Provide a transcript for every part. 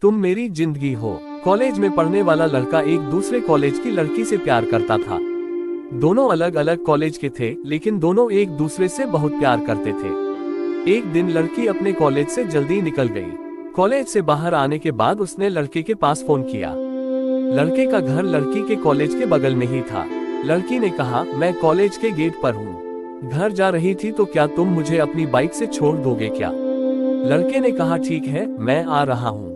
तुम मेरी जिंदगी हो। कॉलेज में पढ़ने वाला लड़का एक दूसरे कॉलेज की लड़की से प्यार करता था। दोनों अलग अलग कॉलेज के थे, लेकिन दोनों एक दूसरे से बहुत प्यार करते थे। एक दिन लड़की अपने कॉलेज से जल्दी निकल गई। कॉलेज से बाहर आने के बाद उसने लड़के के पास फोन किया। लड़के का घर लड़की के कॉलेज के बगल में ही था। लड़की ने कहा, मैं कॉलेज के गेट पर हूँ, घर जा रही थी, तो क्या तुम मुझे अपनी बाइक से छोड़ दोगे क्या? लड़के ने कहा, ठीक है, मैं आ रहा हूँ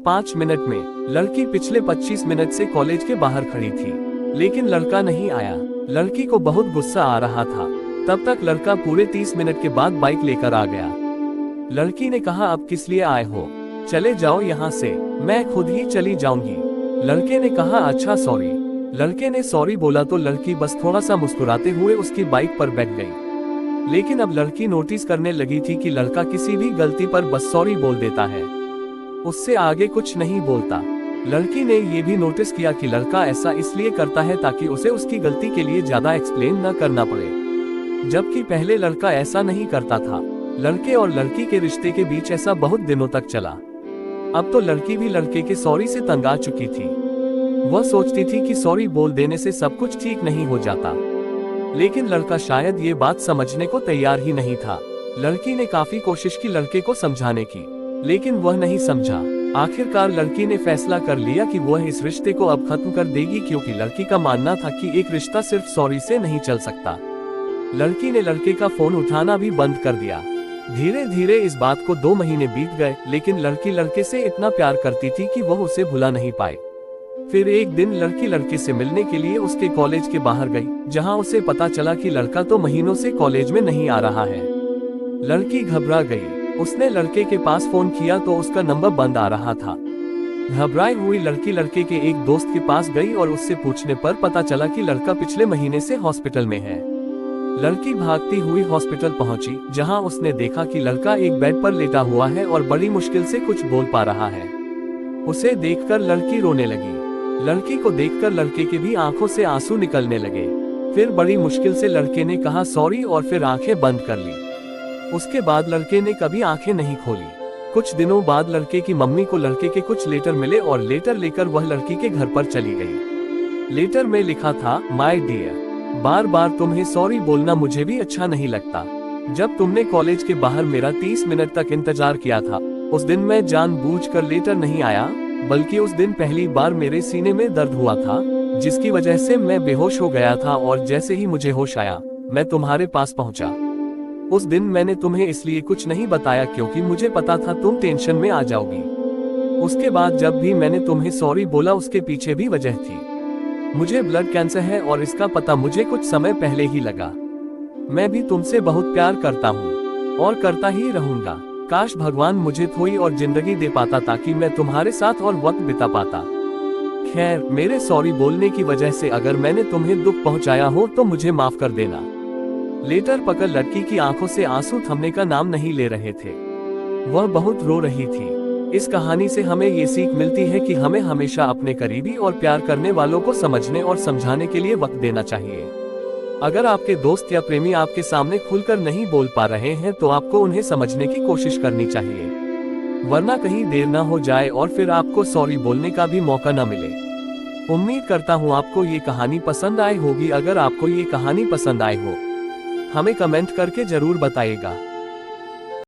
5 मिनट में। लड़की पिछले 25 मिनट से कॉलेज के बाहर खड़ी थी, लेकिन लड़का नहीं आया। लड़की को बहुत गुस्सा आ रहा था। तब तक लड़का पूरे 30 मिनट के बाद बाइक लेकर आ गया। लड़की ने कहा, अब किस लिए आए हो? चले जाओ यहाँ से, मैं खुद ही चली जाऊंगी। लड़के ने कहा, अच्छा सॉरी। लड़के ने सॉरी बोला तो लड़की बस थोड़ा सा मुस्कुराते हुए उसकी बाइक पर बैठ गई। लेकिन अब लड़की नोटिस करने लगी थी कि लड़का किसी भी गलती पर बस सॉरी बोल देता है, उससे आगे कुछ नहीं बोलता। लड़की ने ये भी नोटिस किया कि लड़का ऐसा इसलिए करता है ताकि उसे उसकी गलती के लिए ज्यादा एक्सप्लेन न करना पड़े, जबकि पहले लड़का ऐसा नहीं करता था। लड़के और लड़की के रिश्ते के बीच ऐसा बहुत दिनों तक चला। अब तो लड़की भी लड़के के सॉरी से तंग आ चुकी थी। वह सोचती थी कि सॉरी बोल देने से सब कुछ ठीक नहीं हो जाता, लेकिन लड़का शायद ये बात समझने को तैयार ही नहीं था। लड़की ने काफी कोशिश की लड़के को समझाने की, लेकिन वह नहीं समझा। आखिरकार लड़की ने फैसला कर लिया कि वह इस रिश्ते को अब खत्म कर देगी, क्योंकि लड़की का मानना था कि एक रिश्ता सिर्फ सॉरी से नहीं चल सकता। लड़की ने लड़के का फोन उठाना भी बंद कर दिया। धीरे धीरे इस बात को 2 महीने बीत गए, लेकिन लड़की लड़के से इतना प्यार करती थी कि वह उसे भुला नहीं पाई। फिर एक दिन लड़की लड़के से मिलने के लिए उसके कॉलेज के बाहर गई, जहां उसे पता चला कि लड़का तो महीनों से कॉलेज में नहीं आ रहा है। लड़की घबरा गई। उसने लड़के के पास फोन किया तो उसका नंबर बंद आ रहा था। घबराई हुई लड़की लड़के के एक दोस्त के पास गई और उससे पूछने पर पता चला कि लड़का पिछले महीने से हॉस्पिटल में है। लड़की भागती हुई हॉस्पिटल पहुंची, जहां उसने देखा कि लड़का एक बेड पर लेटा हुआ है और बड़ी मुश्किल से कुछ बोल पा रहा है। उसे देखकर लड़की रोने लगी। लड़की को देखकर लड़के के भी आंखों से आंसू निकलने लगे। फिर बड़ी मुश्किल से लड़के ने कहा सॉरी और फिर आंखें बंद कर ली। उसके बाद लड़के ने कभी आंखें नहीं खोली। कुछ दिनों बाद लड़के की मम्मी को लड़के के कुछ लेटर मिले और लेटर लेकर वह लड़की के घर पर चली गई। लेटर में लिखा था, माय डियर, बार बार तुम्हें सॉरी बोलना मुझे भी अच्छा नहीं लगता। जब तुमने कॉलेज के बाहर मेरा 30 मिनट तक इंतजार किया था, उस दिन मैं जानबूझकर लेटर नहीं आया, बल्कि उस दिन पहली बार मेरे सीने में दर्द हुआ था, जिसकी वजह से मैं बेहोश हो गया था और जैसे ही मुझे होश आया, मैं तुम्हारे पास पहुंचा। उस दिन मैंने तुम्हें इसलिए कुछ नहीं बताया क्योंकि मुझे पता था तुम टेंशन में आ जाओगी। उसके बाद जब भी मैंने तुम्हें सॉरी बोला उसके पीछे भी वजह थी। मुझे ब्लड कैंसर है और इसका पता मुझे कुछ समय पहले ही लगा। मैं भी तुमसे बहुत प्यार करता हूँ और करता ही रहूंगा। काश भगवान मुझे थोड़ी और जिंदगी दे पाता ताकि मैं तुम्हारे साथ और वक्त बिता पाता। खैर, मेरे सॉरी बोलने की वजह से अगर मैंने तुम्हें दुख पहुंचाया हो तो मुझे माफ कर देना। लेटर पकड़ लड़की की आंखों से आंसू थमने का नाम नहीं ले रहे थे। वह बहुत रो रही थी। इस कहानी से हमें ये सीख मिलती है कि हमें हमेशा अपने करीबी और प्यार करने वालों को समझने और समझाने के लिए वक्त देना चाहिए। अगर आपके दोस्त या प्रेमी आपके सामने खुलकर नहीं बोल पा रहे हैं तो आपको उन्हें समझने की कोशिश करनी चाहिए, वरना कहीं देर ना हो जाए और फिर आपको सॉरी बोलने का भी मौका ना मिले। उम्मीद करता हूँ आपको ये कहानी पसंद आई होगी। अगर आपको ये कहानी पसंद आई हो, हमें कमेंट करके जरूर बताइएगा।